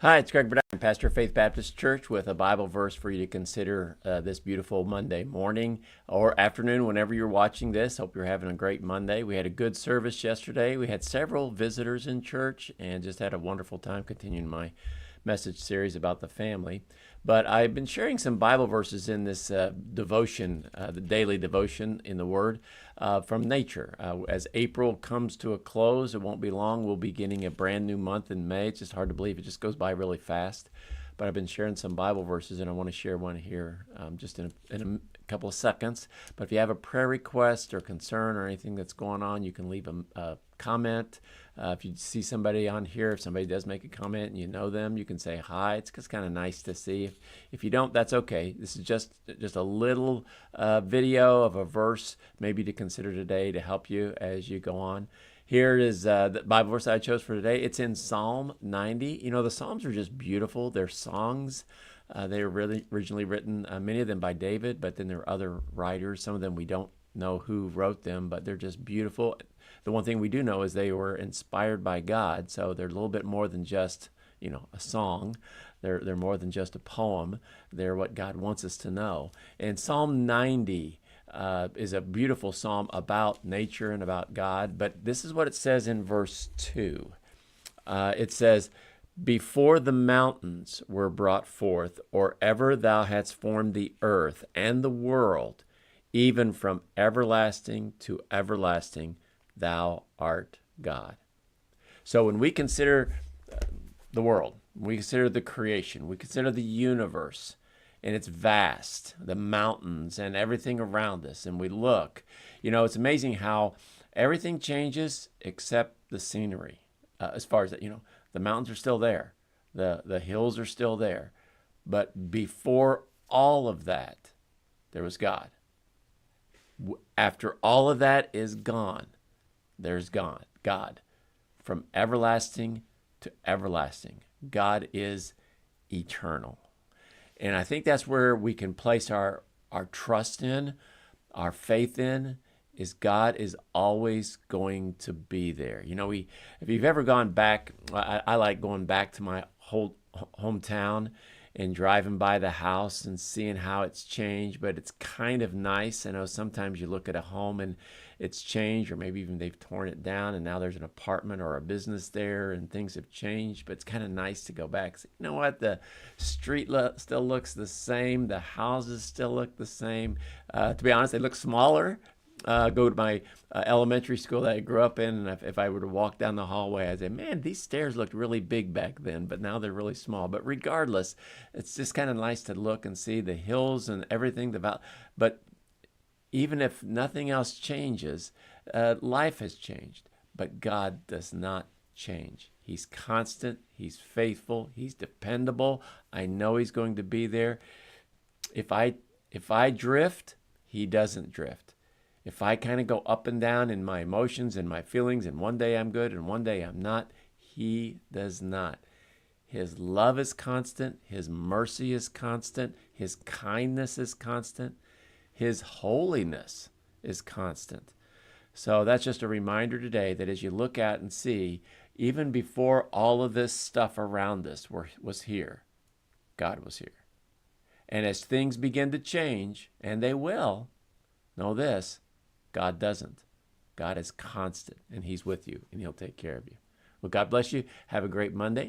Hi, it's Greg Burdine, Pastor of Faith Baptist Church, with a Bible verse for you to consider this beautiful Monday morning or afternoon, whenever you're watching this. Hope you're having a great Monday. We had a good service yesterday. We had several visitors in church and just had a wonderful time continuing my message series about the family. But I've been sharing some Bible verses in this devotion, the daily devotion in the Word from nature. As April comes to a close, it won't be long. We'll be beginning a brand new month in May. It's just hard to believe. It just goes by really fast. But I've been sharing some Bible verses, and I want to share one here just in a couple of seconds. But if you have a prayer request or concern or anything that's going on, you can leave a comment. If you see somebody on here, if somebody does make a comment and you know them, you can say hi. It's just kind of nice to see. If you don't, that's okay. This is just a little video of a verse maybe to consider today to help you as you go on. Here is the Bible verse I chose for today. It's in Psalm 90. You know, the Psalms are just beautiful. They're songs. They were really originally written, many of them by David, but then there are other writers. Some of them we don't know who wrote them, but they're just beautiful. The one thing we do know is they were inspired by God, so they're a little bit more than just, a song. They're more than just a poem. They're what God wants us to know. And Psalm 90 is a beautiful psalm about nature and about God, but this is what it says in verse 2. It says, "Before the mountains were brought forth, or ever thou hadst formed the earth and the world, even from everlasting to everlasting, thou art God." So when we consider the world, we consider the creation, we consider the universe, and it's vast, the mountains and everything around us, and we look, it's amazing how everything changes except the scenery. As far as that, the mountains are still there, the hills are still there, but before all of that, there was God. After all of that is gone, there's God. From everlasting to everlasting, God is eternal. And I think that's where we can place our trust in, our faith in, is God is always going to be there. If you've ever gone back, I like going back to my whole hometown and driving by the house and seeing how it's changed, but it's kind of nice. I know sometimes you look at a home and it's changed, or maybe even they've torn it down and now there's an apartment or a business there and things have changed, but it's kind of nice to go back. So, you know what? The street still looks the same. The houses still look the same. To be honest, they look smaller. Go to my elementary school that I grew up in, and if I were to walk down the hallway, I'd say, man, these stairs looked really big back then, but now they're really small. But regardless, it's just kind of nice to look and see the hills and everything. But even if nothing else changes, life has changed. But God does not change. He's constant. He's faithful. He's dependable. I know He's going to be there. If I drift, He doesn't drift. If I kind of go up and down in my emotions and my feelings, and one day I'm good and one day I'm not, He does not. His love is constant. His mercy is constant. His kindness is constant. His holiness is constant. So that's just a reminder today that as you look at and see, even before all of this stuff around us was here, God was here. And as things begin to change, and they will, know this, God doesn't. God is constant, and He's with you, and He'll take care of you. Well, God bless you. Have a great Monday.